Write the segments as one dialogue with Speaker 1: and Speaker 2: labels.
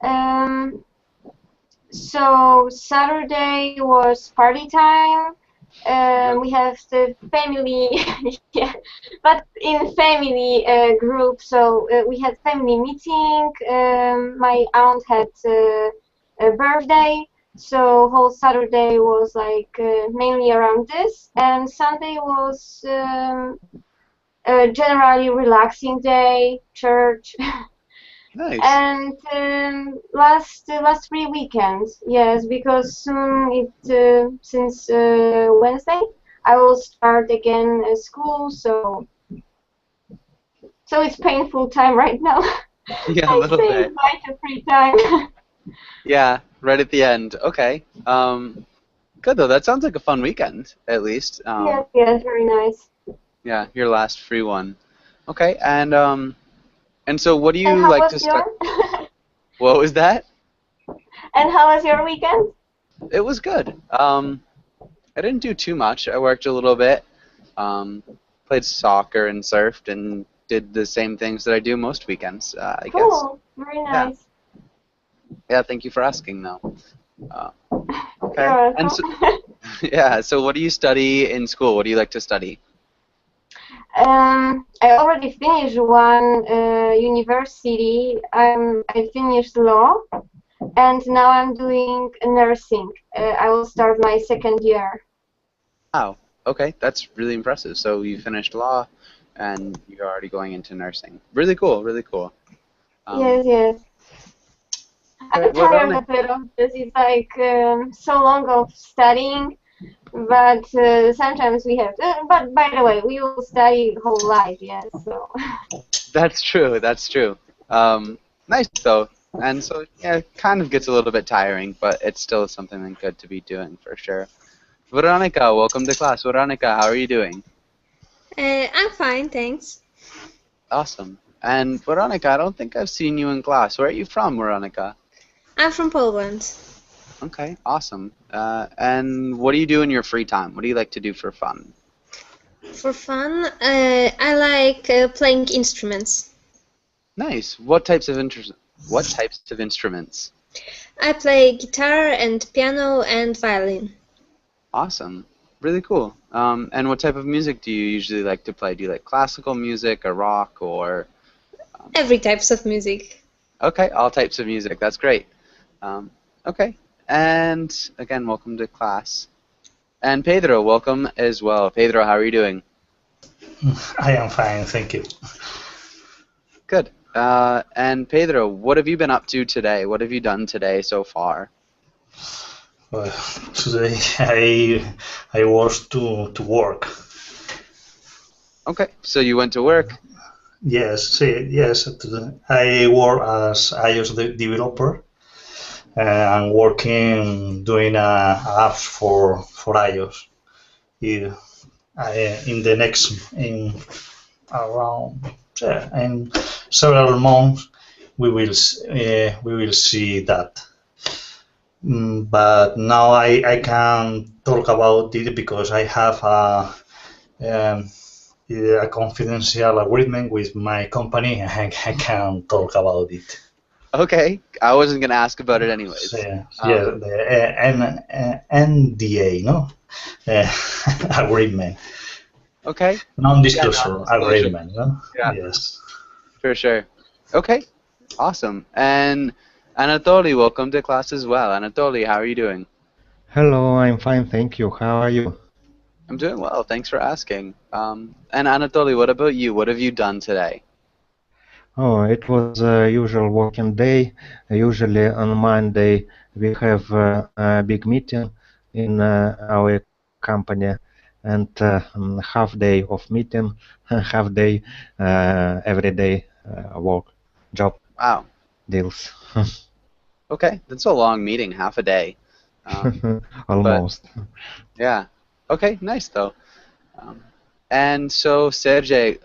Speaker 1: Um, so Saturday was party time. We have the family, yeah, but in family group. So we had family meeting. My aunt had a birthday, so whole Saturday was like mainly around this, and Sunday was a generally relaxing day, church.
Speaker 2: Nice.
Speaker 1: And last 3 weekends, yes, because soon since Wednesday I will start again school, so it's painful time right now.
Speaker 2: Yeah, a
Speaker 1: I
Speaker 2: little
Speaker 1: say
Speaker 2: bit.
Speaker 1: goodbye to free time.
Speaker 2: Yeah, right at the end. Okay. Good though. That sounds like a fun weekend, at least.
Speaker 1: Yes, yes, very nice.
Speaker 2: Yeah, your last free one. Okay, and so what do
Speaker 1: And
Speaker 2: you
Speaker 1: how
Speaker 2: like to
Speaker 1: was
Speaker 2: study?
Speaker 1: your
Speaker 2: What was that?
Speaker 1: and how was your weekend?
Speaker 2: It was good. I didn't do too much. I worked a little bit. Um, Played soccer and surfed and did the same things that I do most weekends, I guess.
Speaker 1: Cool, very
Speaker 2: Yeah.
Speaker 1: nice.
Speaker 2: Yeah, thank you for asking though. Uh, okay.
Speaker 1: You're
Speaker 2: And
Speaker 1: welcome.
Speaker 2: so yeah, so what do you study in school? What do you like to study?
Speaker 1: I already finished one university. I finished law, and now I'm doing nursing. I will start my second year.
Speaker 2: Wow. Okay, that's really impressive. So you finished law and you're already going into nursing. Really cool, really cool. Um,
Speaker 1: Yes, yes.
Speaker 2: okay,
Speaker 1: I'm
Speaker 2: what
Speaker 1: tired
Speaker 2: on
Speaker 1: of it because it's like so long of studying, but sometimes we have. But by the way, we will study whole life, yes. So
Speaker 2: That's true, that's true. Nice though. And so yeah, it kind of gets a little bit tiring, but it's still something good to be doing for sure. Veronica, welcome to class. Veronica, how are you doing?
Speaker 3: I'm fine, thanks.
Speaker 2: Awesome. And Veronica, I don't think I've seen you in class. Where are you from, Veronica?
Speaker 3: I'm from Poland.
Speaker 2: Okay, awesome. And what do you do in your free time? What do you like to do for fun?
Speaker 3: For fun, I like playing instruments.
Speaker 2: Nice. What types of instruments?
Speaker 3: I play guitar and piano and violin.
Speaker 2: Awesome. Really cool. And what type of music do you usually like to play? Do you like classical music or rock or
Speaker 3: Every types of music.
Speaker 2: okay, all types of music. That's great. Um, okay. And again, welcome to class. And Pedro, welcome as well. Pedro, how are you doing?
Speaker 4: I am fine, thank you.
Speaker 2: Good. And Pedro, what have you been up to today? What have you done today so far?
Speaker 4: Well, today I was to work.
Speaker 2: Okay, so you went to work.
Speaker 4: Yes, see, yes. I work as iOS developer. I'm working doing apps for iOS. Yeah, in the next in around in several months we will see that. But now I can talk about it because I have um, a confidential agreement with my company. I can talk about it.
Speaker 2: Okay, I wasn't gonna ask about it
Speaker 4: So,
Speaker 2: anyways.
Speaker 4: yeah, the NDA, no, agreement,
Speaker 2: Okay. Yeah,
Speaker 4: non-disclosure
Speaker 2: non-disclosure.
Speaker 4: agreement, no?
Speaker 2: Yeah,
Speaker 4: Yes.
Speaker 2: for sure. Okay, awesome. And Anatoly, welcome to class as well. Anatoly, how are you doing?
Speaker 5: Hello, I'm fine, thank you. How are you?
Speaker 2: I'm doing well. Thanks for asking. And Anatoly, what about you? What have you done today?
Speaker 5: Oh, it was a usual working day. Usually on Monday we have a big meeting in our company and half day of meeting, half day every day work, job
Speaker 2: Wow.
Speaker 5: deals.
Speaker 2: Okay, that's a long meeting, half a day. But
Speaker 5: Almost.
Speaker 2: yeah. Okay, nice though. Um, and so Sergey,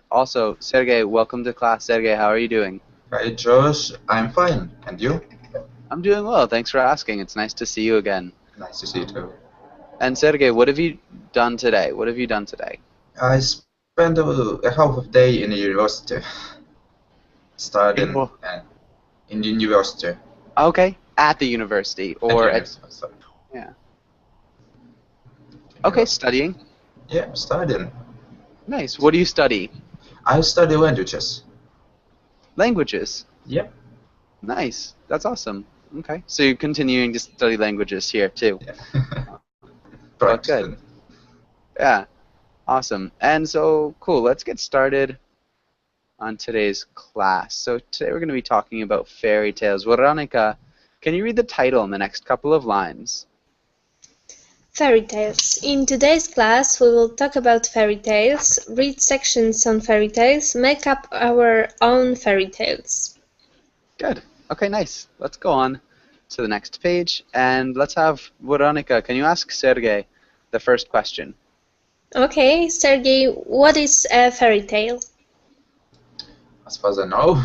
Speaker 2: welcome to class. Sergey, how are you doing?
Speaker 6: Hi, Josh. I'm fine. And you?
Speaker 2: I'm doing well. Thanks for asking. It's nice to see you again.
Speaker 6: Nice to see you too.
Speaker 2: And Sergey, what have you done today? What have you done today?
Speaker 6: I spent a half of day in the university,
Speaker 2: In
Speaker 6: studying
Speaker 2: what?
Speaker 6: in the university.
Speaker 2: Okay, at the university or at.
Speaker 6: Sorry.
Speaker 2: Yeah. Okay, studying.
Speaker 6: Yeah, studying.
Speaker 2: Nice. What do you study?
Speaker 6: I study languages.
Speaker 2: Languages.
Speaker 6: Yep.
Speaker 2: Nice. That's awesome. Okay. So you're continuing to study languages here too.
Speaker 6: Yeah.
Speaker 2: Well,
Speaker 6: Practicing.
Speaker 2: good. Yeah. Awesome. And so, cool. Let's get started on today's class. So today we're going to be talking about fairy tales. Veronica, can you read the title in the next couple of lines?
Speaker 3: Fairy tales. In today's class, we will talk about fairy tales, read sections on fairy tales, make up our own fairy tales.
Speaker 2: Good. Okay, nice. Let's go on to the next page, and let's have Veronica. Can you ask Sergey the first question?
Speaker 3: Okay, Sergey, what is a fairy tale?
Speaker 6: As far as I know,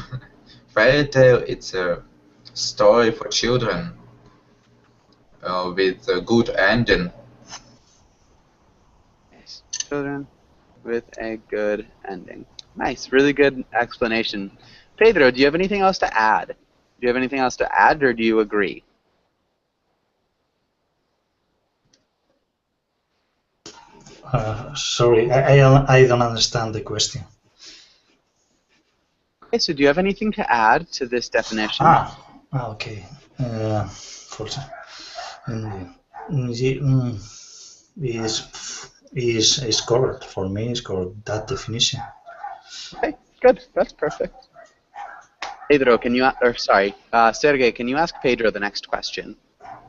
Speaker 6: fairy tale it's a story for children with a good ending.
Speaker 2: Nice. Children with a good ending. Nice. Really good explanation. Pedro, do you have anything else to add? Do you have anything else to add, or do you agree?
Speaker 4: Sorry, I don't understand the question.
Speaker 2: Okay, so do you have anything to add to this definition?
Speaker 4: Okay. For is correct for me. Is correct that definition.
Speaker 2: Okay, good. That's perfect. Pedro, can you, or sorry, Sergey, can you ask Pedro the next question?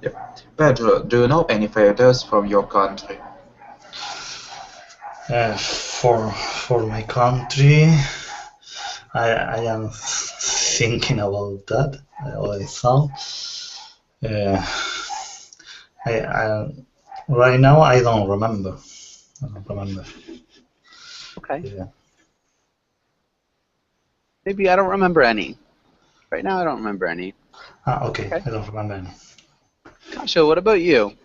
Speaker 6: Yep. Pedro, do you know any fairy tales from your country?
Speaker 4: For my country, I am thinking about that. I thought. Right now I don't remember.
Speaker 2: Okay.
Speaker 4: Yeah.
Speaker 2: Maybe I don't remember any. Right now I don't remember any.
Speaker 4: Okay.
Speaker 2: Okay.
Speaker 4: I don't remember any.
Speaker 2: Kasha, what about you?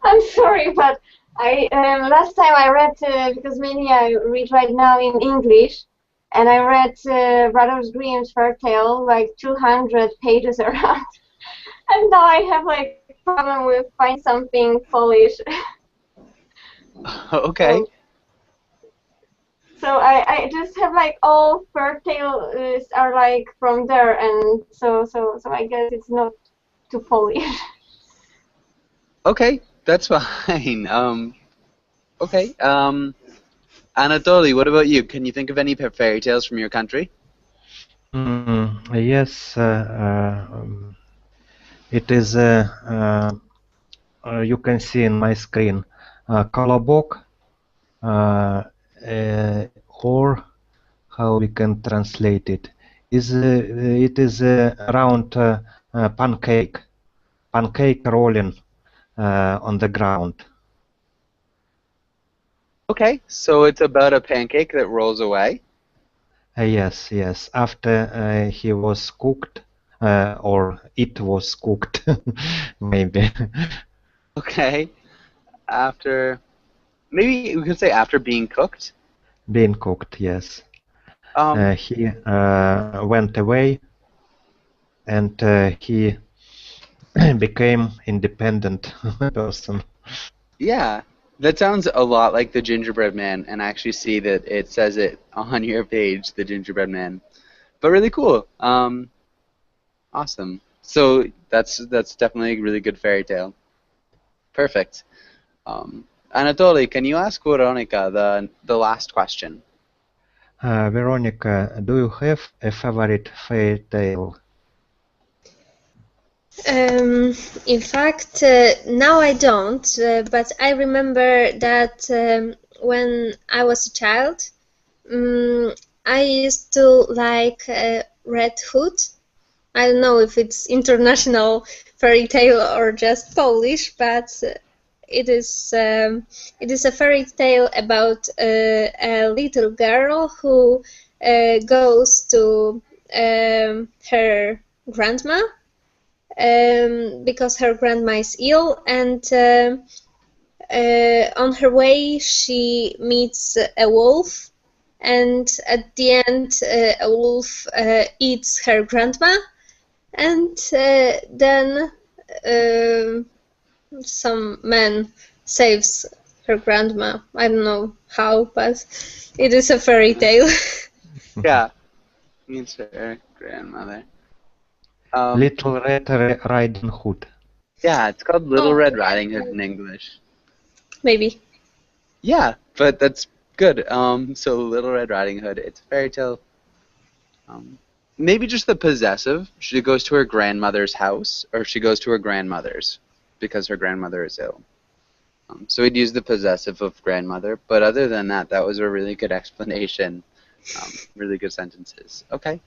Speaker 1: I'm sorry, but I last time I read because mainly I read right now in English, and I read Brothers Grimm's fairy tale like 200 pages around, and now I have like problem with find something Polish.
Speaker 2: Okay.
Speaker 1: So I just have like all fairy tales are like from there, and so I guess it's not too Polish.
Speaker 2: Okay, that's fine. Okay. Anatoly, what about you? Can you think of any fairy tales from your country?
Speaker 5: Yes, it is. You can see in my screen, Kolobok, or how we can translate it. It is a round pancake rolling on the ground.
Speaker 2: Okay, so it's about a pancake that rolls away.
Speaker 5: Yes. After he was cooked, or it was cooked, maybe.
Speaker 2: Okay. After, maybe we could say after being cooked.
Speaker 5: Being cooked, yes. He went away, and he became independent person.
Speaker 2: Yeah, that sounds a lot like the Gingerbread Man, and I actually see that it says it on your page, the Gingerbread Man. But really cool. Awesome. So that's definitely a really good fairy tale. Perfect. Anatoly, can you ask Veronica the last question?
Speaker 5: Veronica, do you have a favorite fairy tale?
Speaker 3: In fact, now I don't, but I remember that when I was a child, I used to like Red Hood. I don't know if it's international fairy tale or just Polish, but it is a fairy tale about a little girl who goes to her grandma because her grandma is ill, and on her way she meets a wolf, and at the end, a wolf eats her grandma, and then some man saves her grandma. I don't know how, but it is a fairy tale.
Speaker 2: Yeah. Means her grandmother.
Speaker 5: Little Red Riding Hood.
Speaker 2: Yeah, it's called Little
Speaker 3: Oh.
Speaker 2: Red Riding Hood in English.
Speaker 3: Maybe.
Speaker 2: Yeah, but that's good. So Little Red Riding Hood, it's a fairy tale. Maybe just the possessive. She goes to her grandmother's house, or she goes to her grandmother's because her grandmother is ill. So we'd use the possessive of grandmother, but other than that, that was a really good explanation. Really good sentences. Okay.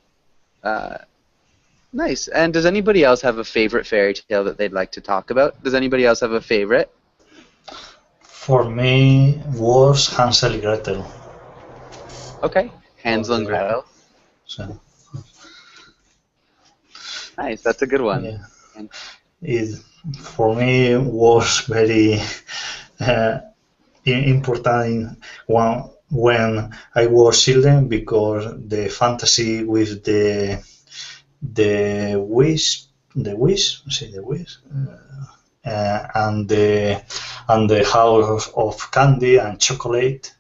Speaker 2: Nice. And does anybody else have a favorite fairy tale that they'd like to talk about? Does anybody else have a favorite?
Speaker 4: For me, was Hansel and Gretel.
Speaker 2: Okay. Hansel and Gretel.
Speaker 4: So,
Speaker 2: Nice. That's a good one.
Speaker 4: yeah. It for me was very important when I was children, because the fantasy with the wish, and the house of candy and chocolate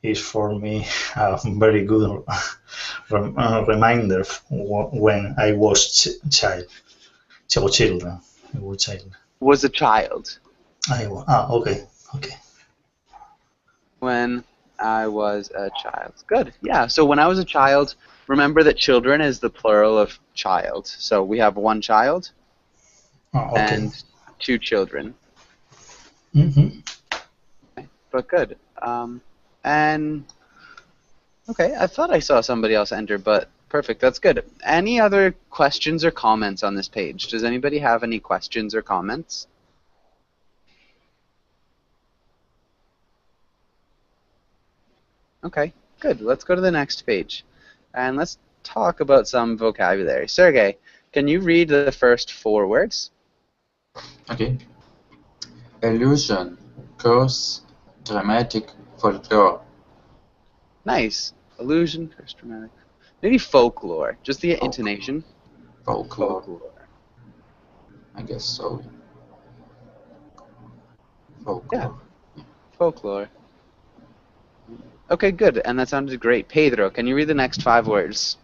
Speaker 4: is for me a very good reminder when I was children. I was child.
Speaker 2: Was a child.
Speaker 4: Okay.
Speaker 2: When I was a child. Good. Yeah. So when I was a child, remember that children is the plural of child. So we have one child
Speaker 4: Okay.
Speaker 2: and two children.
Speaker 4: Mm-hmm.
Speaker 2: But good. And okay, I thought I saw somebody else enter, but perfect. That's good. Any other questions or comments on this page? Does anybody have any questions or comments? Okay, good. Let's go to the next page. And let's talk about some vocabulary. Sergey, can you read the first 4 words?
Speaker 6: Okay. Illusion, curse, dramatic, folklore.
Speaker 2: Nice. Illusion, curse, dramatic. Maybe folklore. Just the intonation.
Speaker 6: Folklore.
Speaker 2: Folklore.
Speaker 6: I guess so. Folklore.
Speaker 2: Folklore. Okay, good. And that sounded great. Pedro, can you read the next 5 words?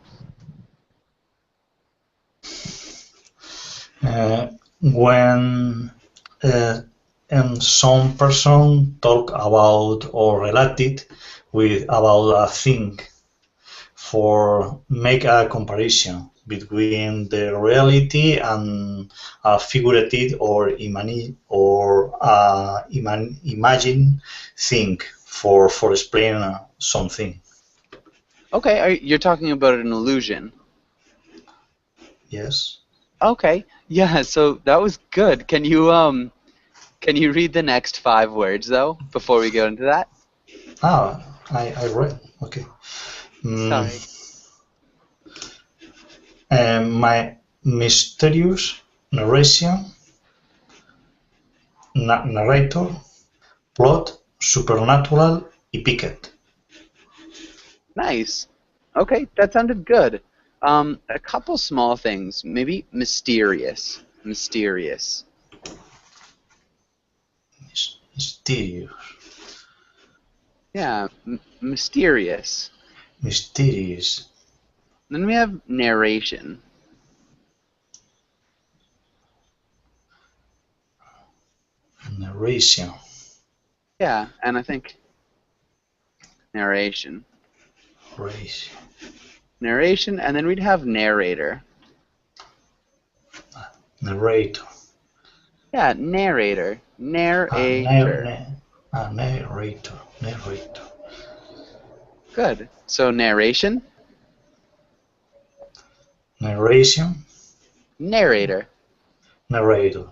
Speaker 4: When some person talk about or related with about a thing, for make a comparison between the reality and a figurative or imagine thing for explain something.
Speaker 2: Okay, you're talking about an illusion.
Speaker 4: Yes.
Speaker 2: Okay, yeah, so that was good. Can you read the next 5 words, though, before we go into that?
Speaker 4: I read. Okay.
Speaker 2: Sorry.
Speaker 4: My mysterious narration, narrator, plot, supernatural, y picket.
Speaker 2: Nice. Okay, that sounded good. A couple small things. Maybe mysterious. Mysterious.
Speaker 4: Mysterious.
Speaker 2: Yeah, mysterious.
Speaker 4: Mysterious.
Speaker 2: Then we have narration.
Speaker 4: Narration.
Speaker 2: Yeah, and I think narration. Narration, and then we'd have narrator.
Speaker 4: Narrator.
Speaker 2: Yeah, narrator. Narrator.
Speaker 4: Narrator.
Speaker 2: Good. So narration,
Speaker 4: Narration.
Speaker 2: narrator.
Speaker 4: Narrator.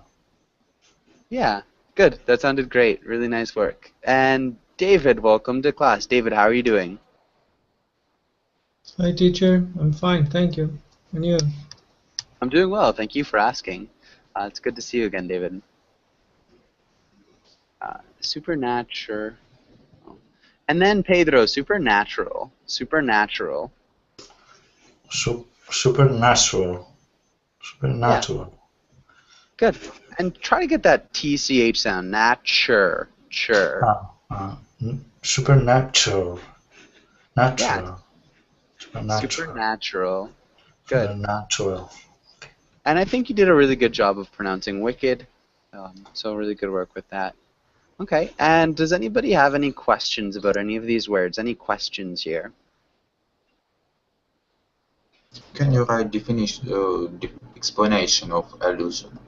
Speaker 2: Yeah, good. That sounded great. Really nice work. And David, welcome to class. David, how are you doing?
Speaker 7: Hi, teacher. I'm fine, thank you. And you?
Speaker 2: I'm doing well. Thank you for asking. It's good to see you again, David. Supernatural. And then Pedro, supernatural. Supernatural.
Speaker 4: Supernatural. Supernatural.
Speaker 2: Good. And try to get that TCH sound. Nature. Sure.
Speaker 4: Supernatural.
Speaker 2: Yeah.
Speaker 4: Natural. Supernatural.
Speaker 2: Supernatural. Good.
Speaker 4: Supernatural.
Speaker 2: And I think you did a really good job of pronouncing wicked. So really good work with that. Okay. And does anybody have any questions about any of these words? Any questions here?
Speaker 6: Can you write definition, the explanation of illusion?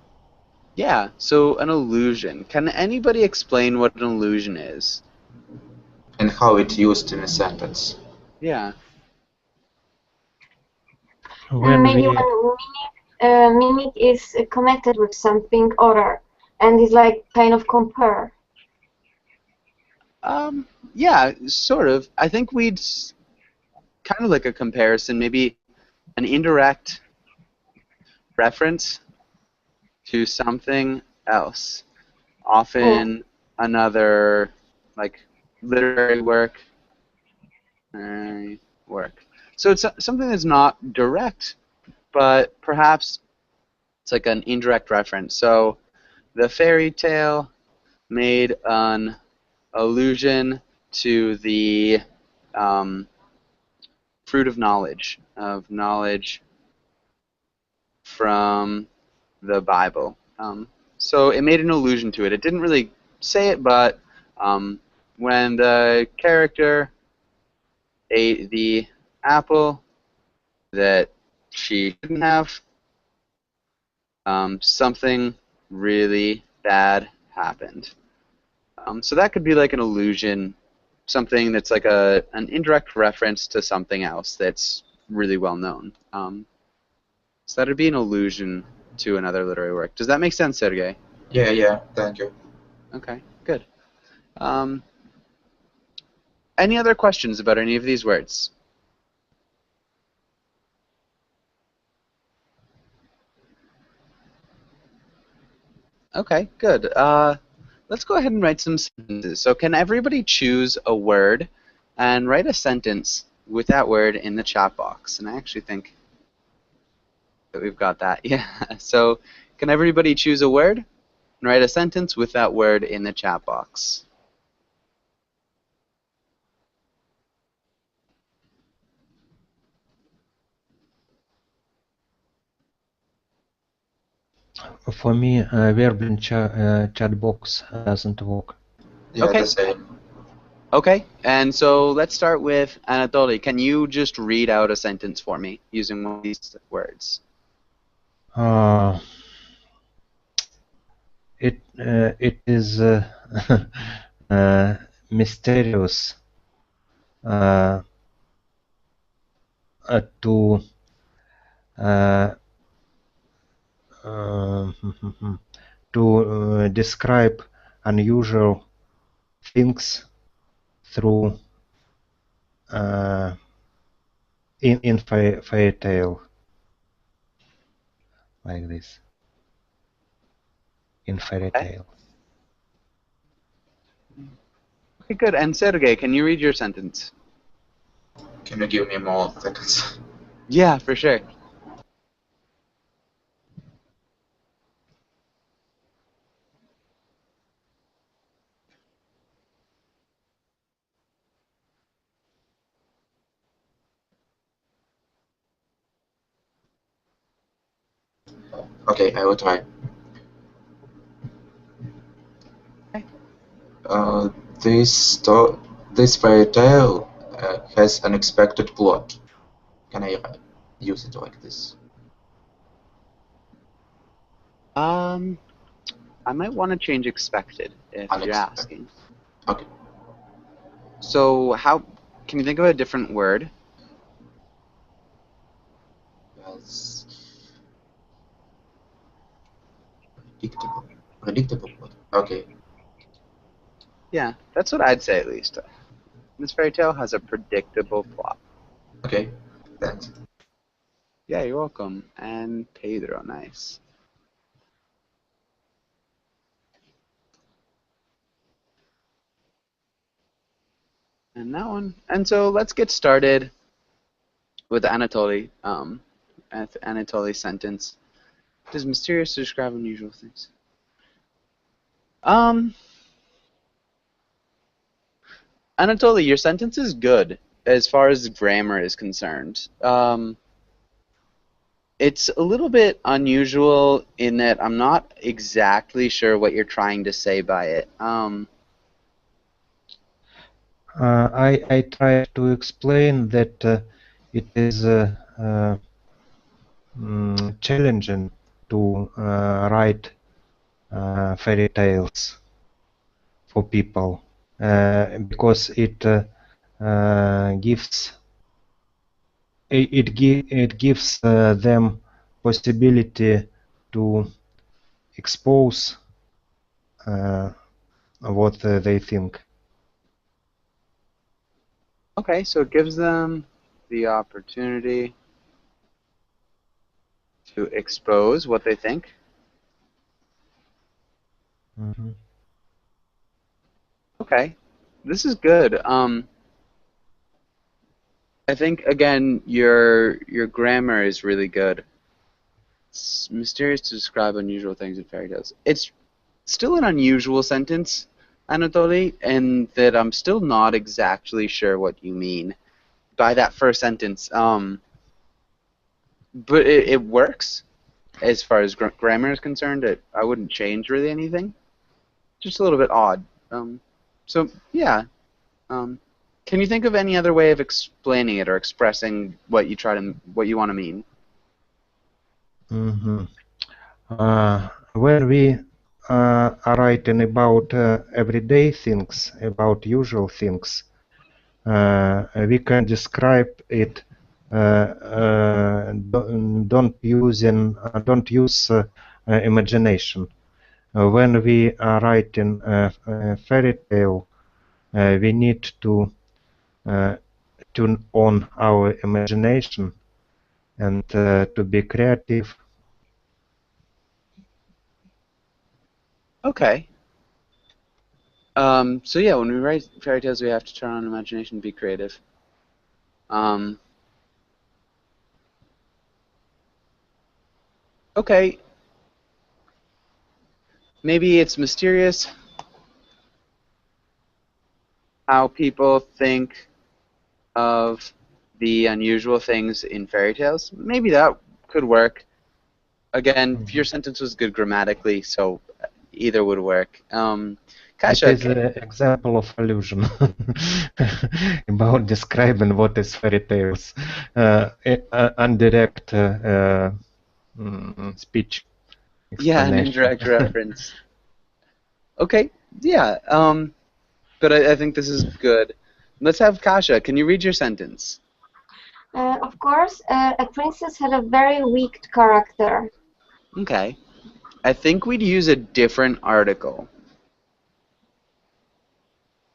Speaker 2: Yeah. So an illusion. Can anybody explain what an illusion is?
Speaker 6: And how it's used in a sentence?
Speaker 2: Yeah.
Speaker 5: When
Speaker 1: Maybe
Speaker 5: we
Speaker 1: when mimic is connected with something other and is like kind of compare.
Speaker 2: Yeah, sort of. I think we'd kind of like a comparison, maybe an indirect reference to something else. Often another, like, literary work. So it's something that's not direct, but perhaps it's like an indirect reference. So the fairy tale made an allusion to the fruit of knowledge from the Bible. So it made an allusion to it. It didn't really say it, but when the character ate the apple that she shouldn't have, something really bad happened. So that could be like an allusion, something that's like an indirect reference to something else that's really well known. So that would be an allusion to another literary work. Does that make sense, Sergey?
Speaker 6: Yeah, thank you.
Speaker 2: Okay, good. Any other questions about any of these words? Okay, good. Let's go ahead and write some sentences. So can everybody choose a word and write a sentence with that word in the chat box? And I actually think that we've got that. Yeah. So can everybody choose a word and write a sentence with that word in the chat box?
Speaker 5: For me, verb in chat box doesn't work.
Speaker 6: Yeah,
Speaker 2: Okay.
Speaker 6: the same.
Speaker 2: Okay, and so let's start with Anatoly. Can you just read out a sentence for me using one of these words?
Speaker 5: It is mysterious to to describe unusual things through in fairy tale, like this, in fairy tale.
Speaker 2: Okay, good. And Sergey, can you read your sentence?
Speaker 6: Can you give me more seconds?
Speaker 2: Yeah, for sure.
Speaker 6: Okay, I will try. Uh, this fairy tale has unexpected plot. Can I use it like this?
Speaker 2: I might want to change expected if you're
Speaker 6: Unexpected.
Speaker 2: asking.
Speaker 6: Okay.
Speaker 2: So how can you think of a different word?
Speaker 6: Yes. Predictable. Predictable plot. Okay.
Speaker 2: Yeah, that's what I'd say at least. This fairy tale has a predictable plot.
Speaker 6: Okay. Thanks.
Speaker 2: Yeah, you're welcome. And Pedro, nice. And that one. And so let's get started with Anatoly. Anatoly's sentence. It is mysterious to describe unusual things. Anatoly, your sentence is good as far as grammar is concerned. It's a little bit unusual in that I'm not exactly sure what you're trying to say by it.
Speaker 5: I try to explain that it is challenging to write fairy tales for people because it gives them possibility to expose what they think.
Speaker 2: Okay, so it gives them the opportunity to expose what they think.
Speaker 5: Mhm.
Speaker 2: Okay, this is good. I think again your grammar is really good. It's mysterious to describe unusual things in fairy tales. It's still an unusual sentence, Anatoly, and that I'm still not exactly sure what you mean by that first sentence. But it works as far as grammar is concerned. I wouldn't change really anything. Just a little bit odd. So yeah. Can you think of any other way of explaining it or expressing what you want to mean?
Speaker 5: Mhm. When we are writing about everyday things, about usual things, we can describe it. Don't use imagination. When we are writing a fairy tale, we need to tune on our imagination and to be creative.
Speaker 2: Okay. So yeah, when we write fairy tales, we have to turn on imagination, be creative. Okay. Maybe it's mysterious how people think of the unusual things in fairy tales. Maybe that could work. Again, your sentence was good grammatically, so either would work.
Speaker 5: It
Speaker 2: Kasia,
Speaker 5: is an example of illusion about describing what is fairy tales. Indirect speech
Speaker 2: yeah, an
Speaker 5: explanation.
Speaker 2: indirect reference. Okay, yeah, but I think this is good. Let's have Kasia. Can you read your sentence?
Speaker 1: Of course, a princess had a very weak character.
Speaker 2: Okay. I think we'd use a different article.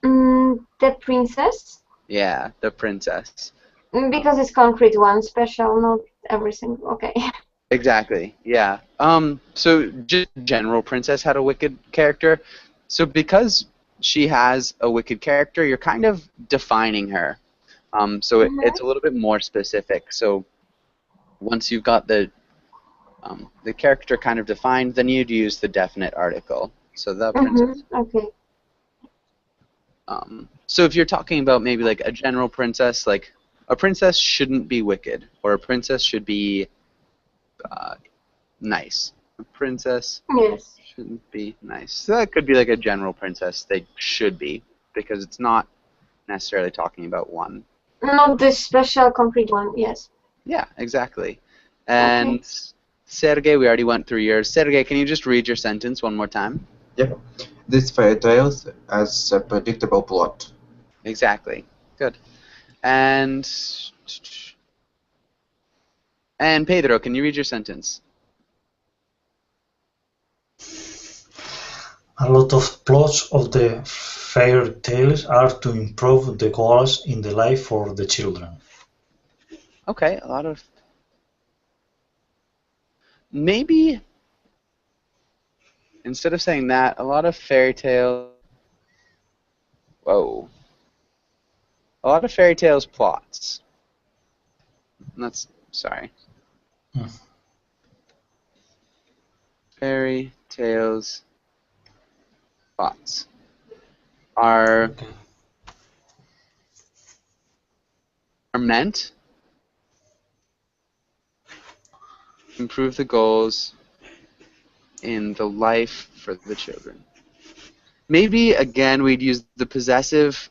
Speaker 1: The princess?
Speaker 2: Yeah, the princess.
Speaker 1: Because it's concrete one, special, not every single. Okay.
Speaker 2: Exactly. Yeah. So just general princess had a wicked character. So because she has a wicked character, you're kind of defining her. So it's a little bit more specific. So once you've got the character kind of defined, then you'd use the definite article. So the princess.
Speaker 1: Okay.
Speaker 2: So if you're talking about maybe like a general princess, like a princess shouldn't be wicked, or a princess should be nice. A princess shouldn't be nice. So that could be like a general princess. They should be, because it's not necessarily talking about one.
Speaker 1: Not this special concrete one, yes.
Speaker 2: Yeah, exactly. And Sergey, we already went through yours. Sergey, can you just read your sentence one more time?
Speaker 6: Yeah. This fairy tale has a predictable plot.
Speaker 2: Exactly. Good. And Pedro, can you read your sentence?
Speaker 4: A lot of plots of the fairy tales are to improve the goals in the life for the children.
Speaker 2: Okay, a lot of... Maybe, instead of saying that, a lot of fairy tale... Whoa. A lot of fairy tales plots. That's sorry.
Speaker 4: Hmm.
Speaker 2: Fairy tales plots are
Speaker 4: Okay.
Speaker 2: meant to improve the goals in the life for the children. Maybe again we'd use the possessive,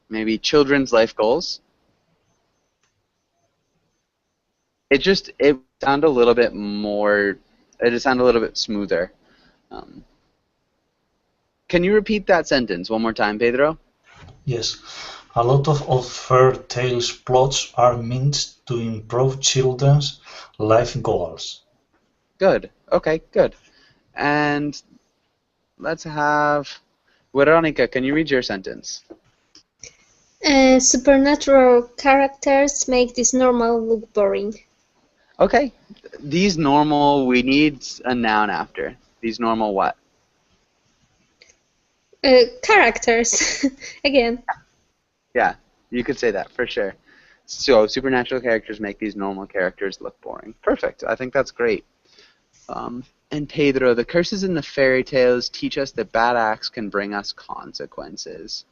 Speaker 2: maybe children's life goals. It sound a little bit more. It just sound a little bit smoother. Can you repeat that sentence one more time, Pedro?
Speaker 4: Yes. A lot of fairy tales plots are meant to improve children's life goals.
Speaker 2: Good. Okay, good. And let's have Veronica. Can you read your sentence?
Speaker 3: Supernatural characters make this normal look boring.
Speaker 2: Okay. These normal, we need a noun after. These normal what?
Speaker 3: Characters, again.
Speaker 2: Yeah, you could say that for sure. So supernatural characters make these normal characters look boring. Perfect. I think that's great. And Pedro, the curses in the fairy tales teach us that bad acts can bring us consequences.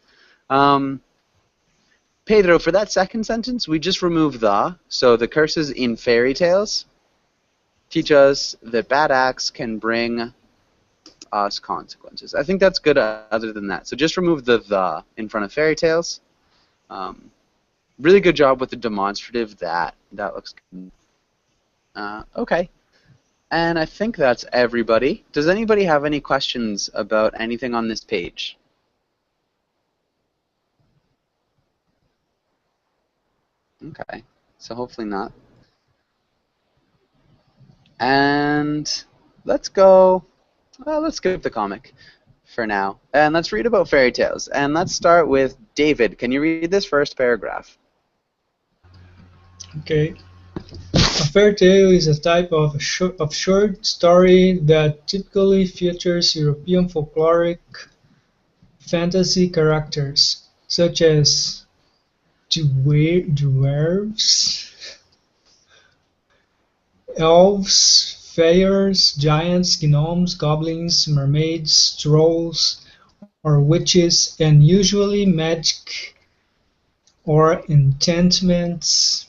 Speaker 2: Pedro, for that second sentence, we just remove the. So the curses in fairy tales teach us that bad acts can bring us consequences. I think that's good other than that. So just remove the in front of fairy tales. Really good job with the demonstrative. That looks good. Okay. And I think that's everybody. Does anybody have any questions about anything on this page? Okay, so hopefully not. And let's go, well, let's skip the comic for now. And let's read about fairy tales. And let's start with David. Can you read this first paragraph?
Speaker 7: Okay. A fairy tale is a type of short story that typically features European folkloric fantasy characters, such as dwarves, elves, fairies, giants, gnomes, goblins, mermaids, trolls, or witches, and usually magic or enchantments.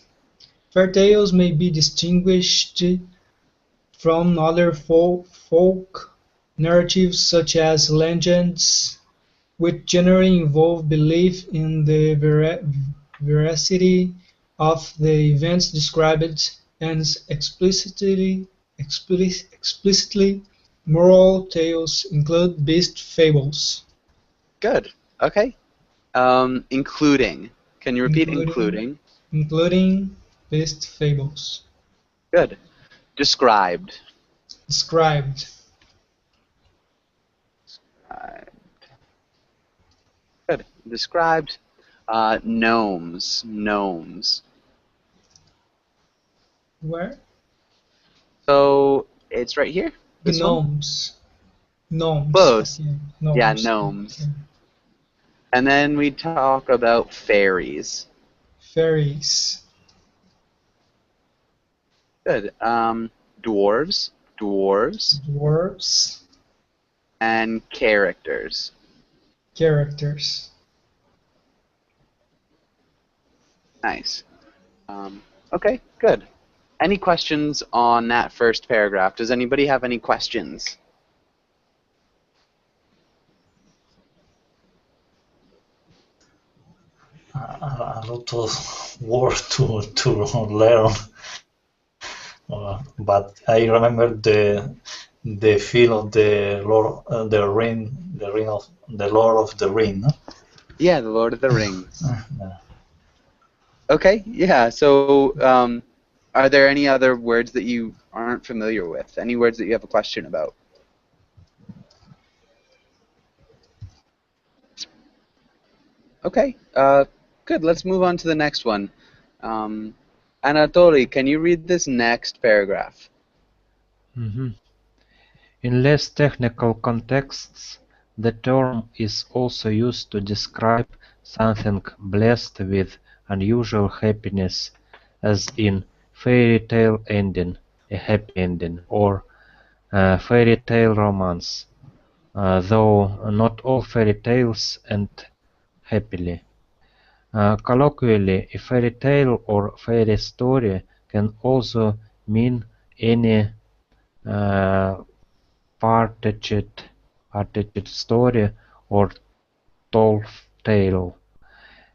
Speaker 7: Fairy tales may be distinguished from other folk narratives such as legends, which generally involve belief in the veracity of the events described, and explicitly moral tales include beast fables.
Speaker 2: Good. Okay. Including. Can you repeat including?
Speaker 7: Including beast fables.
Speaker 2: Good. Described.
Speaker 7: Described.
Speaker 2: Good. Described. Gnomes. Gnomes.
Speaker 7: Where?
Speaker 2: So it's right here. This one?
Speaker 7: Gnomes. Gnomes.
Speaker 2: Close.
Speaker 7: Okay. Gnomes.
Speaker 2: Yeah, gnomes.
Speaker 7: Okay.
Speaker 2: And then we talk about fairies.
Speaker 7: Fairies.
Speaker 2: Good. Dwarves. Dwarves.
Speaker 7: Dwarves.
Speaker 2: And characters.
Speaker 7: Characters.
Speaker 2: Nice. Okay, good. Any questions on that first paragraph? Does anybody have any questions?
Speaker 4: A lot of work to learn. But I remember the feel of the Lord, the ring of the Lord of the Ring. No?
Speaker 2: Yeah, the Lord of the Rings.
Speaker 4: Yeah.
Speaker 2: Okay, yeah. So, are there any other words that you aren't familiar with? Any words that you have a question about? Okay, good. Let's move on to the next one. Anatoly, can you read this next paragraph?
Speaker 5: In less technical contexts, the term is also used to describe something blessed with unusual happiness, as in fairy tale ending, a happy ending, or fairy tale romance, though not all fairy tales end happily. Colloquially, a fairy tale or fairy story can also mean any uh, far-fetched story or tall tale.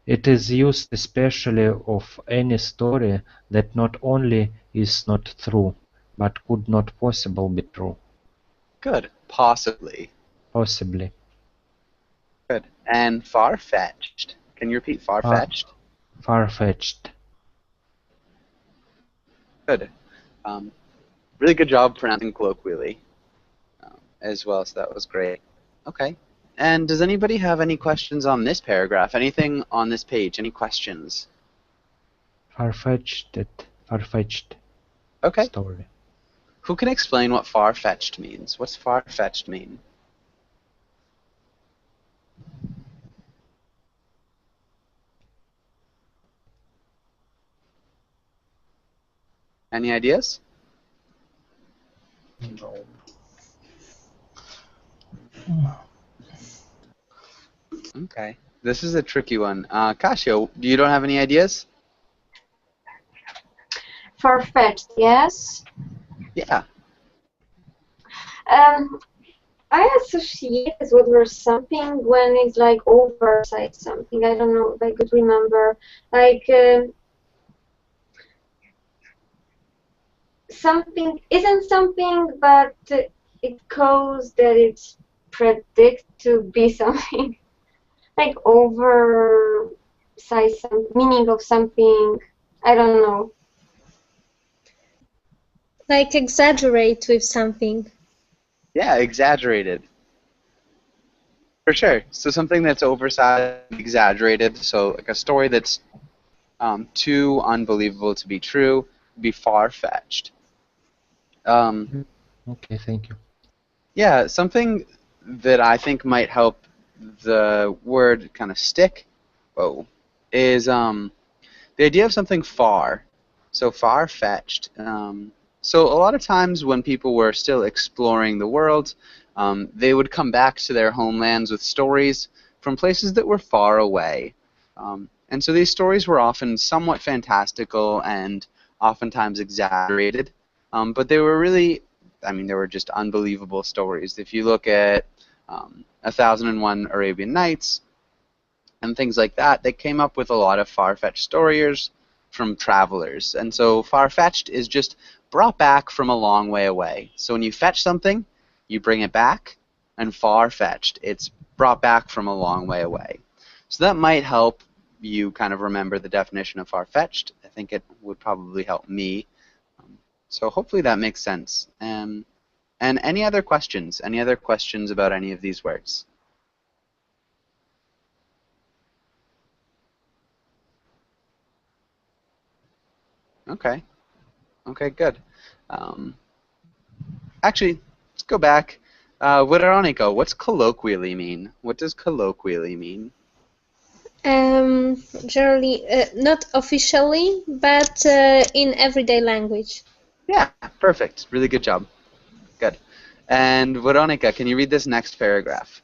Speaker 5: It is used especially of any story that not only is not true, but could not possibly be true.
Speaker 2: Good. Possibly.
Speaker 5: Possibly.
Speaker 2: Good. And far-fetched. Can you repeat far-fetched?
Speaker 5: Far-fetched.
Speaker 2: Good. Really good job pronouncing colloquially as well, so that was great. Okay. And does anybody have any questions on this paragraph? Anything on this page? Any questions?
Speaker 5: Far-fetched. Far-fetched
Speaker 2: Okay.
Speaker 5: story.
Speaker 2: Who can explain what far-fetched means? What's far-fetched mean? Any ideas?
Speaker 4: No.
Speaker 2: Okay. This is a tricky one. Kasia, you don't have any ideas?
Speaker 1: Far-fetched, yes.
Speaker 2: Yeah.
Speaker 1: I associate this with something when it's like oversight something. I don't know if I could remember. Like something isn't something, but it goes that it's predict to be something. Like oversize some meaning of something. I don't know.
Speaker 3: Like exaggerate with something.
Speaker 2: Yeah, exaggerated. For sure. So something that's oversized, exaggerated. So like a story that's too unbelievable to be true would be far-fetched.
Speaker 5: Okay, thank you.
Speaker 2: Yeah, something that I think might help the word kind of stick, is the idea of something far. So far-fetched. So a lot of times when people were still exploring the world, they would come back to their homelands with stories from places that were far away. And so these stories were often somewhat fantastical and oftentimes exaggerated, but they were really, they were just unbelievable stories. If you look at 1001 Arabian Nights and things like that, they came up with a lot of far-fetched stories from travelers. And so far-fetched is just brought back from a long way away. So when you fetch something, you bring it back, and far-fetched, it's brought back from a long way away. So that might help you kind of remember the definition of far-fetched. I think it would probably help me. So hopefully that makes sense. And any other questions? Any other questions about any of these words? Okay. Okay, good. Actually, let's go back. Veronica, what's colloquially mean? What does colloquially mean?
Speaker 3: Generally, not officially, but in everyday language.
Speaker 2: Yeah, perfect. Really good job. Good. And Veronica, can you read this next paragraph?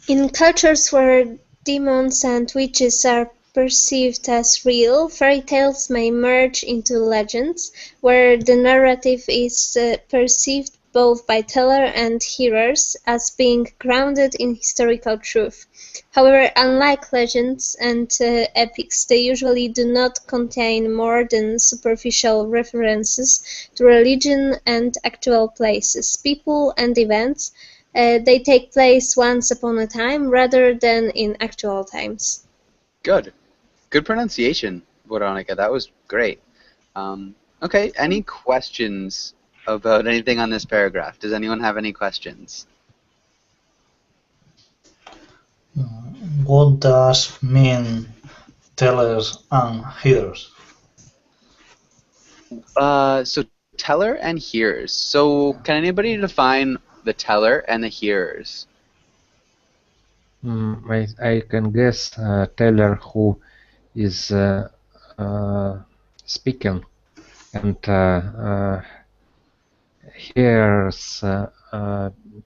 Speaker 3: In cultures where demons and witches are perceived as real, fairy tales may merge into legends, where the narrative is perceived both by teller and hearers as being grounded in historical truth. However, unlike legends and epics, they usually do not contain more than superficial references to religion and actual places, people, and events. They take place once upon a time rather than in actual times.
Speaker 2: Good. Good pronunciation, Veronica. That was great. Okay, any questions about anything on this paragraph? Does anyone have any questions?
Speaker 4: What does mean tellers and hearers?
Speaker 2: So teller and hearers. So can anybody define the teller and the hearers?
Speaker 5: I can guess teller who is speaking and hears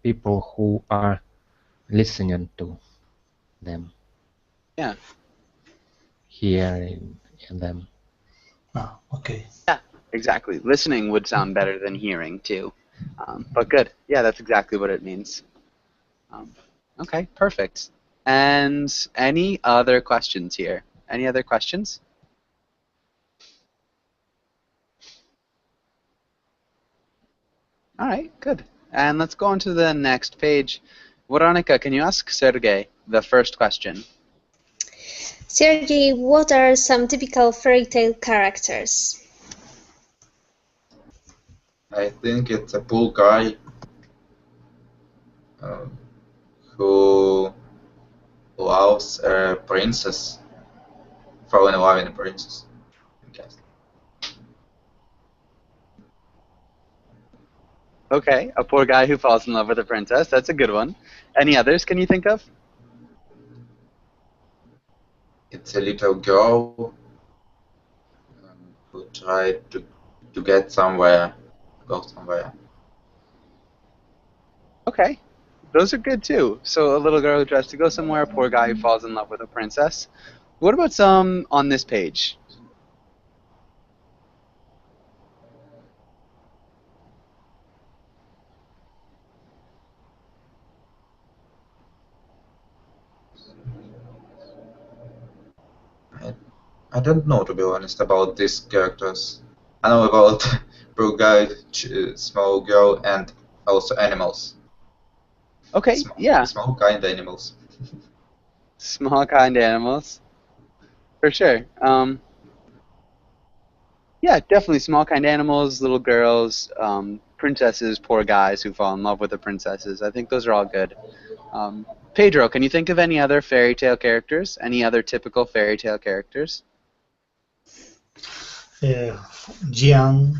Speaker 5: people who are listening to them,
Speaker 2: Yeah.
Speaker 5: hearing them.
Speaker 4: Ah, okay.
Speaker 2: Yeah, exactly. Listening would sound better than hearing too. But good. Yeah, that's exactly what it means. Okay, perfect. And any other questions here? Any other questions? All right, good. And let's go on to the next page. Veronica, can you ask Sergey the first question?
Speaker 3: Sergey, what are some typical fairy tale characters?
Speaker 6: I think it's a poor guy who loves a princess, fall in love with a princess, I guess.
Speaker 2: Okay, a poor guy who falls in love with a princess. That's a good one. Any others can you think of?
Speaker 6: It's a little girl who tried to get somewhere, go somewhere.
Speaker 2: Okay, those are good too. So a little girl who tries to go somewhere, a poor guy who falls in love with a princess. What about some on this page?
Speaker 6: I don't know, to be honest, about these characters. I know about poor guy, small girl, and also animals.
Speaker 2: Okay, yeah,
Speaker 6: Small kind animals.
Speaker 2: small kind animals, for sure. Yeah, definitely small kind animals, little girls, princesses, poor guys who fall in love with the princesses. I think those are all good. Pedro, can you think of any other fairy tale characters? Any other typical fairy tale characters?
Speaker 4: Gian,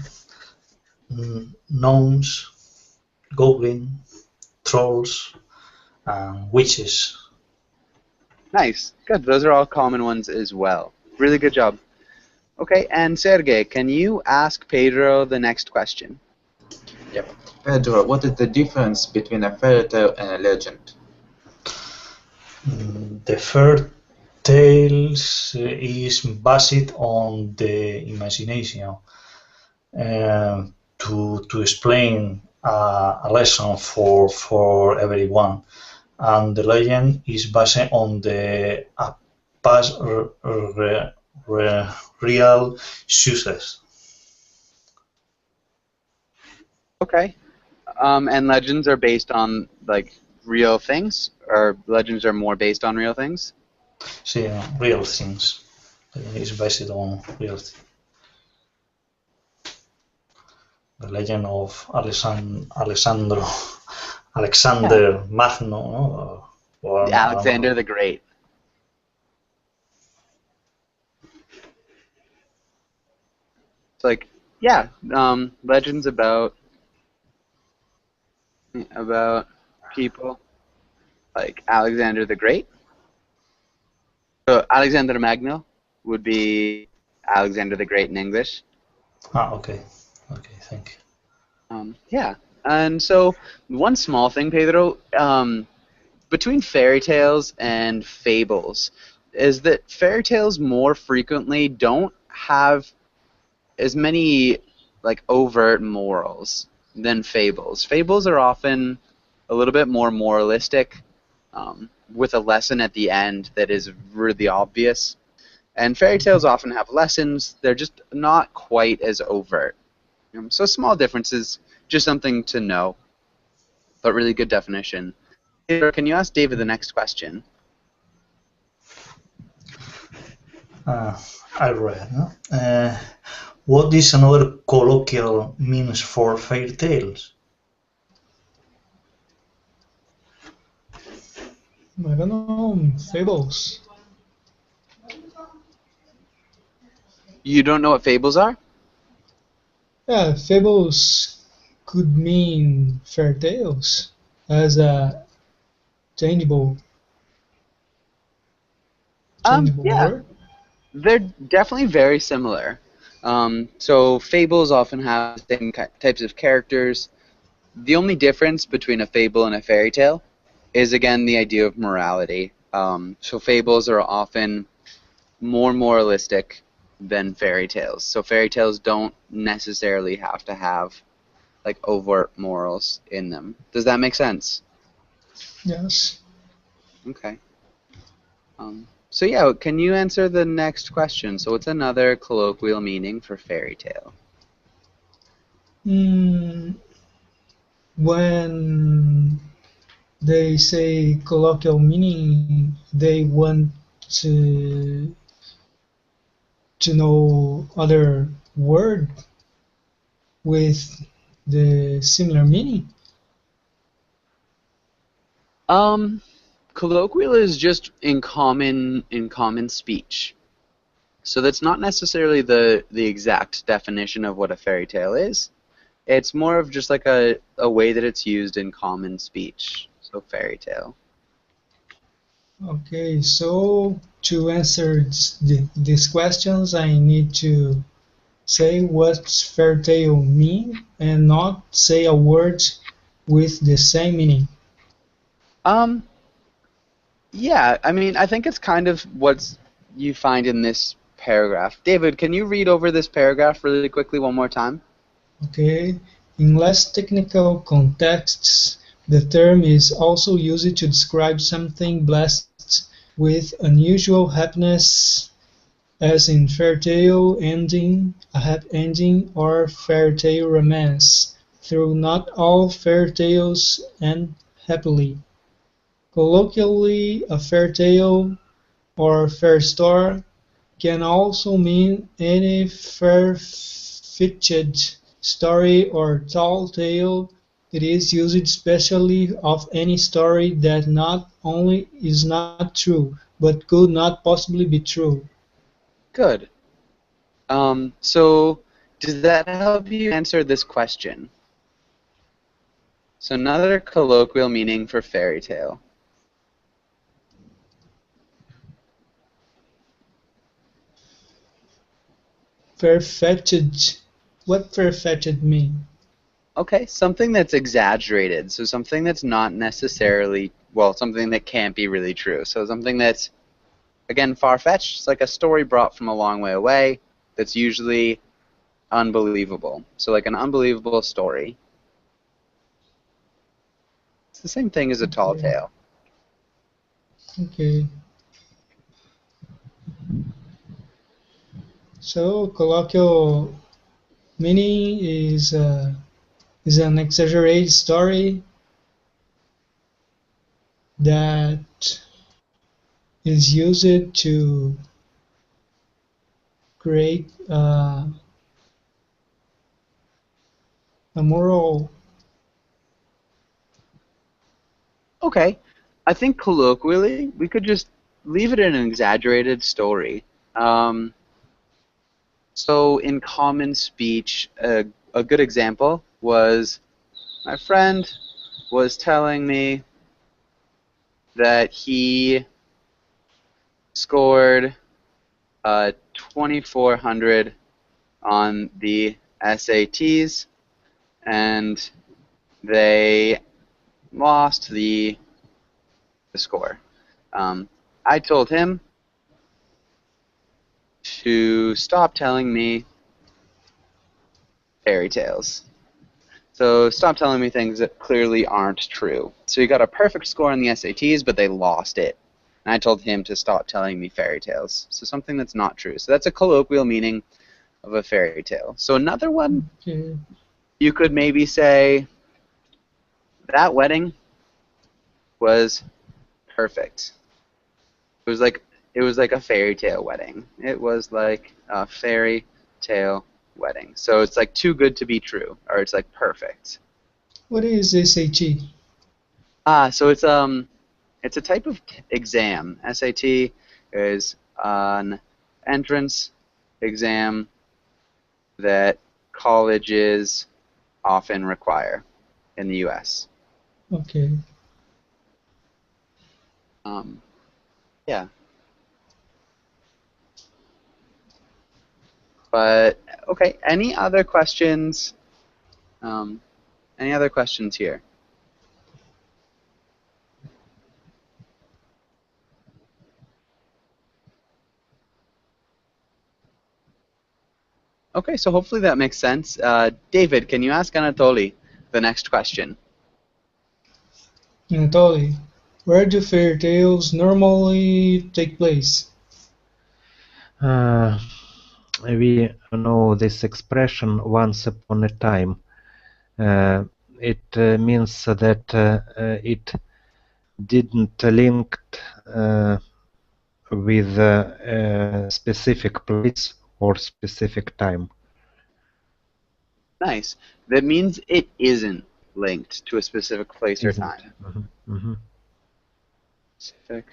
Speaker 4: gnomes, goblin, trolls, and witches.
Speaker 2: Nice, good. Those are all common ones as well. Really good job. Okay, and Sergey, can you ask Pedro the next question?
Speaker 6: Yep. Pedro, what is the difference between a fairy tale and a legend?
Speaker 4: The fairy tales is based on the imagination to explain a lesson for everyone, and the legend is based on the past real success.
Speaker 2: Okay. And legends are based on like real things, or legends are more based on real things?
Speaker 4: See, real things. It's based on real things. The legend of Alexander Magno, no? Or,
Speaker 2: Alexander the Great. It's like, yeah, legends about people like Alexander the Great. So Alexander Magno would be Alexander the Great in English.
Speaker 4: Okay. Okay, thank you.
Speaker 2: Yeah, and so one small thing, Pedro, between fairy tales and fables, is that fairy tales more frequently don't have as many like overt morals than fables. Fables are often a little bit more moralistic, with a lesson at the end that is really obvious. And fairy tales often have lessons; they're just not quite as overt. So small differences, just something to know, but really good definition. Pedro, can you ask David the next question?
Speaker 4: I read. No? What is another colloquial means for fairy tales?
Speaker 7: I don't know, fables.
Speaker 2: You don't know what fables are?
Speaker 7: Yeah, fables could mean fairy tales as a tangible interchangeable
Speaker 2: Yeah,
Speaker 7: word?
Speaker 2: they're definitely very similar. So fables often have the same types of characters. The only difference between a fable and a fairy tale is, again, the idea of morality. So fables are often more moralistic than fairy tales. So fairy tales don't necessarily have to have like overt morals in them. Does that make sense?
Speaker 7: Yes.
Speaker 2: Okay. So yeah, can you answer the next question? So what's another colloquial meaning for fairy tale?
Speaker 7: Mm, when they say colloquial meaning, they want to to know other word with the similar meaning.
Speaker 2: Um, Colloquial is just in common speech. So that's not necessarily the exact definition of what a fairy tale is. It's more of just like a way that it's used in common speech. So fairy tale.
Speaker 7: Okay, so to answer these questions, I need to say what's fairy tale mean and not say a word with the same meaning.
Speaker 2: Um, yeah, I mean, I think it's kind of what you find in this paragraph. David, can you read over this paragraph really quickly one more time?
Speaker 7: Okay, in less technical contexts, the term is also used to describe something blessed with unusual happiness, as in fairy tale ending, a happy ending, or fairy tale romance, though not all fairy tales end happily. Colloquially, a fairy tale or fairy story can also mean any far-fetched story or tall tale. It is used especially of any story that not only is not true, but could not possibly be true.
Speaker 2: Good. So does that help you answer this question? So another colloquial meaning for fairy tale.
Speaker 7: Far-fetched. What far-fetched mean?
Speaker 2: Okay, something that's exaggerated. So something that's not necessarily, well, something that can't be really true. So something that's, again, far-fetched. It's like a story brought from a long way away that's usually unbelievable. So like an unbelievable story. It's the same thing as a tall
Speaker 7: Okay.
Speaker 2: tale.
Speaker 7: Okay. So colloquial meaning is an exaggerated story that is used to create a moral.
Speaker 2: Okay, I think colloquially we could just leave it in an exaggerated story. Um, so in common speech, a good example was my friend was telling me that he scored 2,400 on the SATs, and they lost the score. I told him to stop telling me fairy tales. So stop telling me things that clearly aren't true. So he got a perfect score on the SATs, but they lost it. And I told him to stop telling me fairy tales. So something that's not true. So that's a colloquial meaning of a fairy tale. So another one,
Speaker 7: Okay.
Speaker 2: you could maybe say, that wedding was perfect. It was like a fairy tale wedding. It was like a fairy tale wedding. So it's like too good to be true, or it's like perfect.
Speaker 7: What is SAT?
Speaker 2: So it's a type of exam. SAT is an entrance exam that colleges often require in the U.S.
Speaker 7: Okay.
Speaker 2: Yeah. But okay, any other questions? Any other questions here? Okay, so hopefully that makes sense. David, can you ask Anatoly the next question?
Speaker 7: Anatoly, where do fairy tales normally take place?
Speaker 5: We know this expression once upon a time. It means that it didn't link with a specific place or specific time.
Speaker 2: Nice. That means it isn't linked to a specific place or time. Specific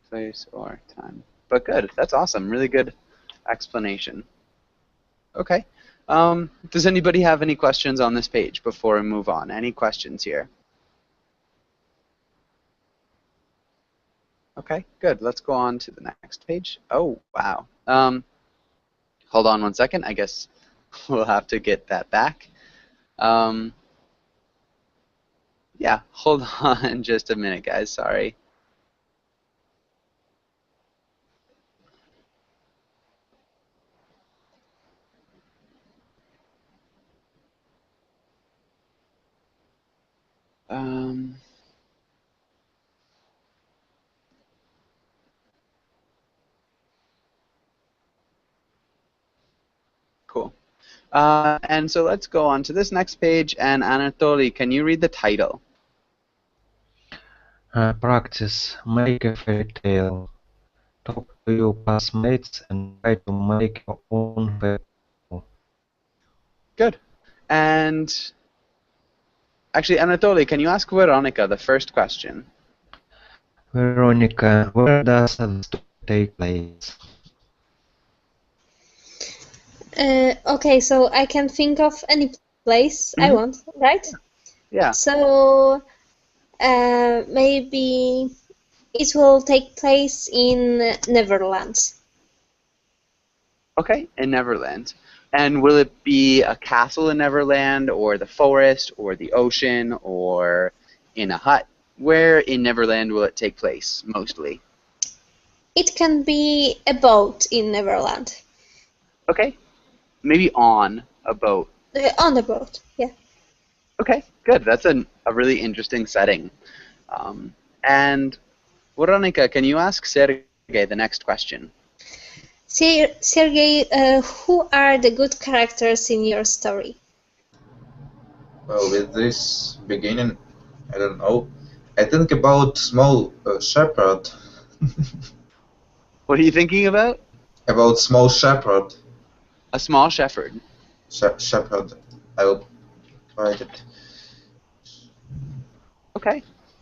Speaker 2: place or time. But good. That's awesome. Really good explanation. Okay. Does anybody have any questions on this page before we move on? Any questions here? Okay, good. Let's go on to the next page. Oh, wow. Hold on one second. I guess we'll have to get that back. Yeah, hold on just a minute, guys. Sorry. Cool. And so let's go on to this next page. And Anatoly, can you read the title?
Speaker 5: Practice. Make a fairy tale. Talk to your classmates and try to make your own fairy tale.
Speaker 2: Good. And actually, Anatoly, can you ask Veronica the first question?
Speaker 5: Veronica, where does the story take place?
Speaker 3: Okay, so I can think of any place I want, right?
Speaker 2: Yeah.
Speaker 3: So maybe it will take place in Neverland.
Speaker 2: Okay, in Neverland. And will it be a castle in Neverland, or the forest, or the ocean, or in a hut? Where in Neverland will it take place, mostly?
Speaker 3: It can be a boat in Neverland.
Speaker 2: Okay. Maybe on a boat.
Speaker 3: On the boat, yeah.
Speaker 2: Okay, good. That's a really interesting setting. And Veronica, can you ask Sergey the next question?
Speaker 3: Sergey, who are the good characters in your story?
Speaker 6: Well, with this beginning, I don't know. I think about small shepherd.
Speaker 2: What are you thinking about?
Speaker 6: About small shepherd.
Speaker 2: A small shepherd.
Speaker 6: Shepherd. I will write it.
Speaker 2: Okay.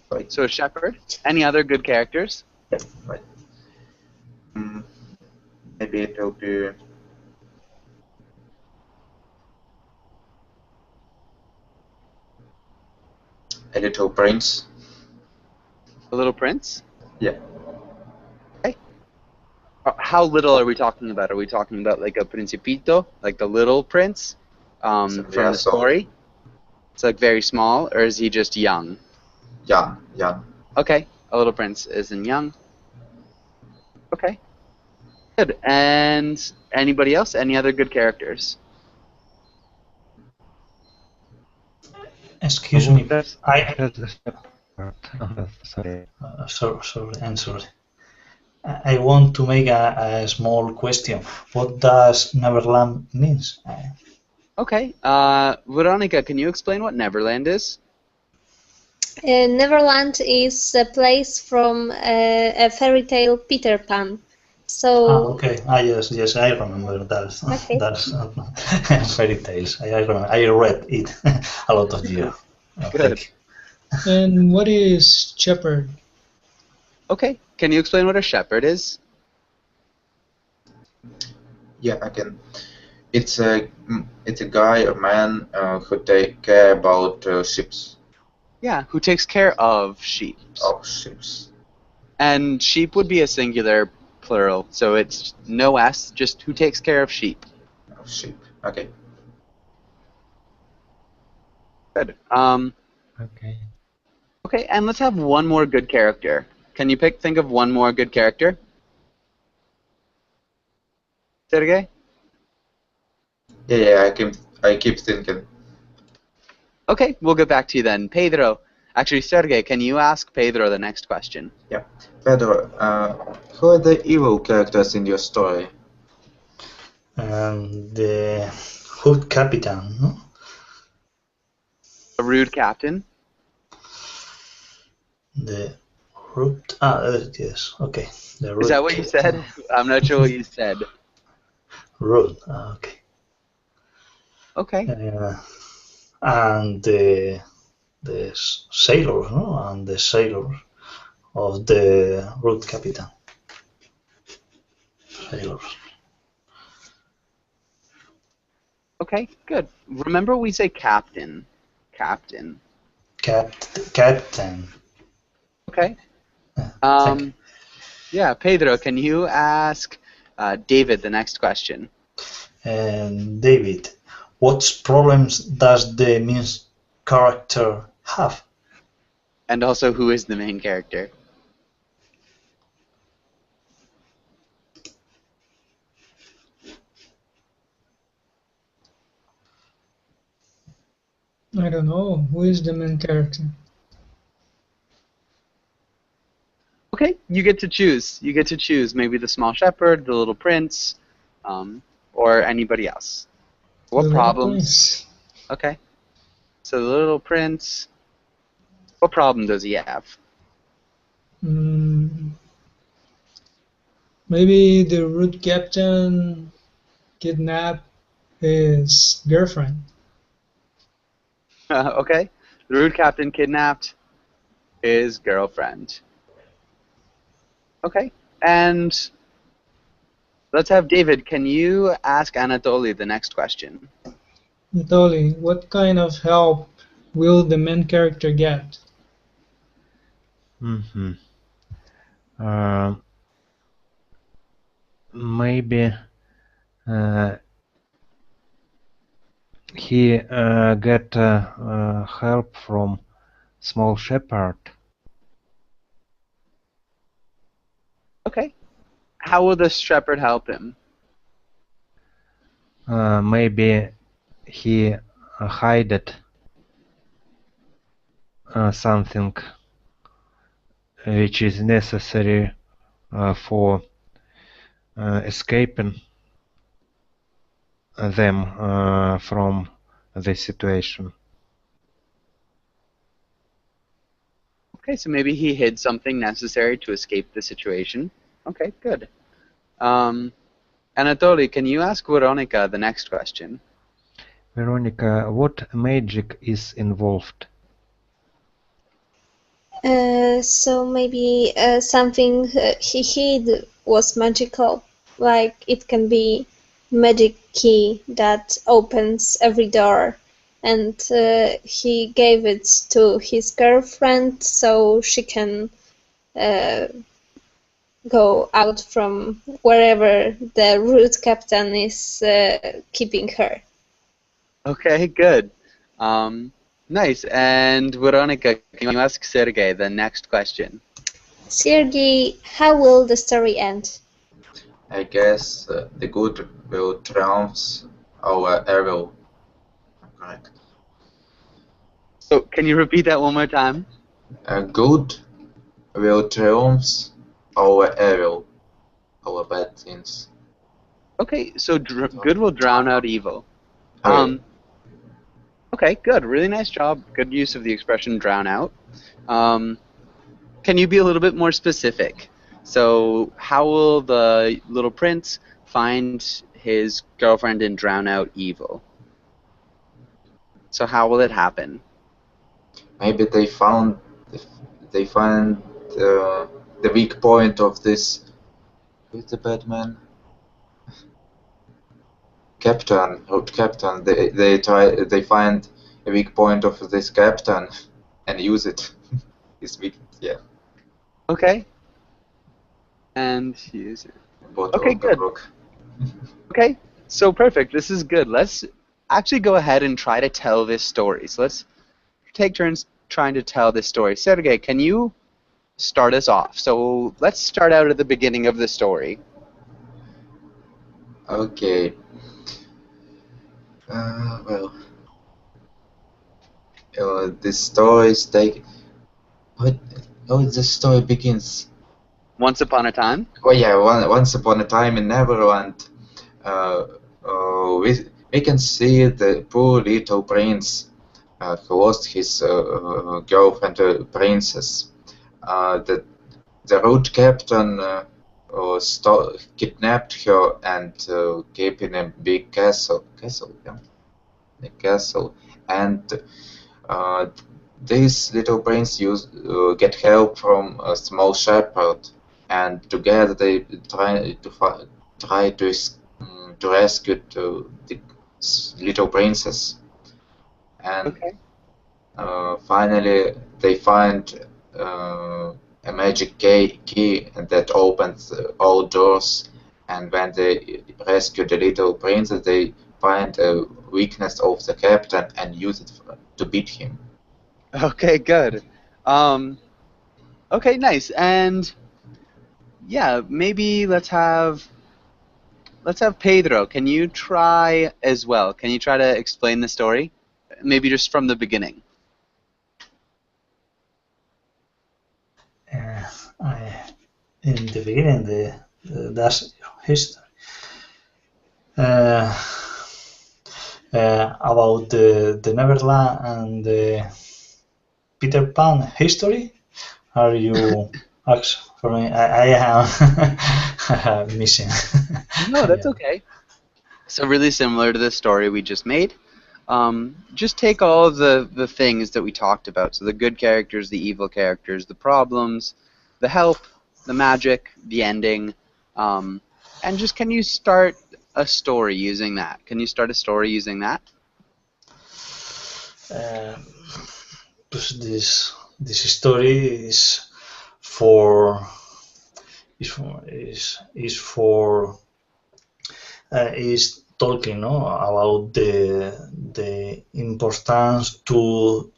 Speaker 6: Right.
Speaker 2: So a shepherd. Any other good characters?
Speaker 6: Yeah, right. Maybe it will be a little prince.
Speaker 2: A little prince?
Speaker 6: Yeah.
Speaker 2: Okay. How little are we talking about? Are we talking about like a principito, like the little prince from the story? It's like very small, or is he just young?
Speaker 6: Young.
Speaker 2: Okay, a little prince isn't young. Okay. Good. And anybody else? Any other good characters?
Speaker 4: Excuse me.
Speaker 5: Sorry.
Speaker 4: I'm sorry. I want to make a small question. What does Neverland means?
Speaker 2: Okay. Veronica, can you explain what Neverland is?
Speaker 3: Neverland is a place from a fairy tale Peter Pan. So.
Speaker 4: Okay. Yes, I remember that.
Speaker 3: Okay.
Speaker 4: That's fairy tales. I remember. I read it a lot of years.
Speaker 2: Good.
Speaker 7: And what is shepherd?
Speaker 2: Okay. Can you explain what a shepherd is?
Speaker 6: Yeah, I can. It's a guy, a man who take care about sheep.
Speaker 2: Yeah, who takes care of sheep.
Speaker 6: Of sheep.
Speaker 2: And sheep would be a singular plural, so it's no S, just who takes care of sheep.
Speaker 6: ship. Okay.
Speaker 2: Good.
Speaker 5: Okay.
Speaker 2: Okay, and let's have one more good character. Can you think of one more good character? Sergey?
Speaker 6: Yeah, I keep thinking.
Speaker 2: Okay, we'll get back to you then. Pedro. Actually, Sergey, can you ask Pedro the next question?
Speaker 6: Yeah. Pedro, who are the evil characters in your story?
Speaker 4: The Hood Captain, no?
Speaker 2: A rude captain?
Speaker 4: The Rude. Yes. Okay. The Rude
Speaker 2: Is that what you said? I'm not sure what you said.
Speaker 4: Rude. Okay.
Speaker 2: Okay.
Speaker 4: And the sailors, no? And the sailors of the Rude Captain. Sailors.
Speaker 2: Okay, good. Remember we say captain. Captain.
Speaker 4: Captain.
Speaker 2: Okay.
Speaker 4: Thank you.
Speaker 2: Yeah, Pedro, can you ask David the next question?
Speaker 4: And David, what problems does the main character have?
Speaker 2: And also, who is the main character?
Speaker 7: I don't know. Who is the main character?
Speaker 2: Okay, you get to choose. You get to choose maybe the small shepherd, the little prince, or anybody else. What
Speaker 7: The Little
Speaker 2: problems?
Speaker 7: Prince.
Speaker 2: Okay. So the little prince, what problem does he have?
Speaker 7: Maybe the rude captain kidnapped his girlfriend.
Speaker 2: Okay. The rude captain kidnapped his girlfriend. Okay. And let's have David. Can you ask Anatoly the next question?
Speaker 7: Anatoly, what kind of help will the main character get?
Speaker 5: Mm-hmm. Maybe he get help from small shepherd.
Speaker 2: Okay. How will the shepherd help him?
Speaker 5: Maybe he hided something which is necessary for escaping them from the situation.
Speaker 2: Okay, so maybe he hid something necessary to escape the situation. Okay, good. Anatoly, can you ask Veronica the next question?
Speaker 5: Veronica, what magic is involved?
Speaker 3: So maybe something he hid was magical, like it can be magic key that opens every door, and he gave it to his girlfriend so she can go out from wherever the rude captain is keeping her.
Speaker 2: Okay, good. Nice. And Veronica, can you ask Sergey the next question?
Speaker 3: Sergey, how will the story end?
Speaker 6: I guess the good will triumph over evil. Correct.
Speaker 2: So, can you repeat that one more time?
Speaker 6: Good will triumph over evil, over bad things.
Speaker 2: Okay, so good will drown out evil.
Speaker 6: Okay.
Speaker 2: Okay, good. Really nice job. Good use of the expression drown out. Can you be a little bit more specific? So, how will the little prince find his girlfriend and drown out evil? So, how will it happen?
Speaker 6: Maybe they find the weak point of this. Who's the bad man? Captain, Road Captain. They find a weak point of this captain and use it. His weak, yeah.
Speaker 2: Okay. And use it.
Speaker 6: Bottle
Speaker 2: Okay,
Speaker 6: of the
Speaker 2: good.
Speaker 6: rock.
Speaker 2: Okay, So perfect. This is good. Let's actually go ahead and try to tell this story. So let's take turns trying to tell this story. Sergey, can you start us off? So let's start out at the beginning of the story.
Speaker 6: Okay. Well, this story is like what? Oh, the story begins.
Speaker 2: Once upon a time.
Speaker 6: Oh yeah, once upon a time in Neverland, we can see the poor little prince who lost his girlfriend, princess. The rude captain kidnapped her and kept in a big castle. Yeah, a castle, and this little prince get help from a small shepherd, and together they try to rescue the little princess. And
Speaker 2: Okay.
Speaker 6: finally, they find a magic key that opens all doors. And when they rescue the little princess, they find a weakness of the captain and use it to beat him.
Speaker 2: Okay, good. Okay, nice. And yeah, maybe let's have Pedro. Can you try as well? Can you try to explain the story? Maybe just from the beginning.
Speaker 4: In the beginning, that's history. About the Neverland and the Peter Pan history. Are you asked for me? I am missing.
Speaker 2: No, that's okay. So really similar to the story we just made. Just take all of the things that we talked about. So the good characters, the evil characters, the problems, the help, the magic, the ending, and just can you start a story using that? Can you start a story using that?
Speaker 4: This story is for talking about the importance to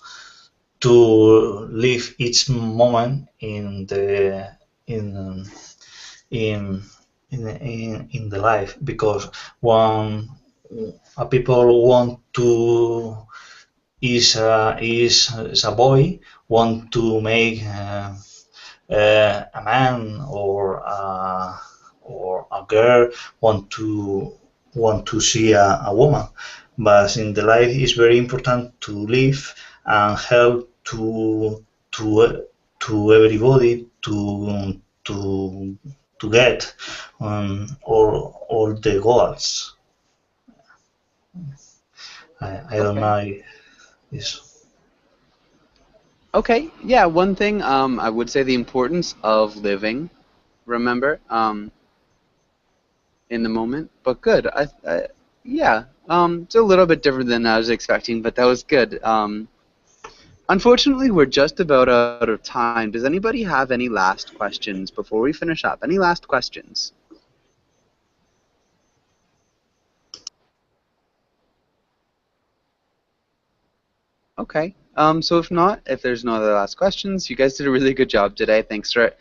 Speaker 4: live each moment in the life, because when people want to is a boy want to make a man, or a girl want to see a woman, but in the life it's very important to live and help to everybody to get all the goals. I don't know. Yes.
Speaker 2: Okay, yeah, one thing I would say the importance of living, remember, in the moment, but good. Yeah, it's a little bit different than I was expecting, but that was good. Unfortunately, we're just about out of time. Does anybody have any last questions before we finish up? Any last questions? Okay. So if not, if there's no other last questions, you guys did a really good job today. Thanks for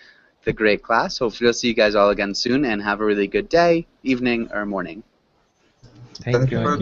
Speaker 2: the great class. Hopefully I'll see you guys all again soon, and have a really good day, evening, or morning.
Speaker 5: Thank you.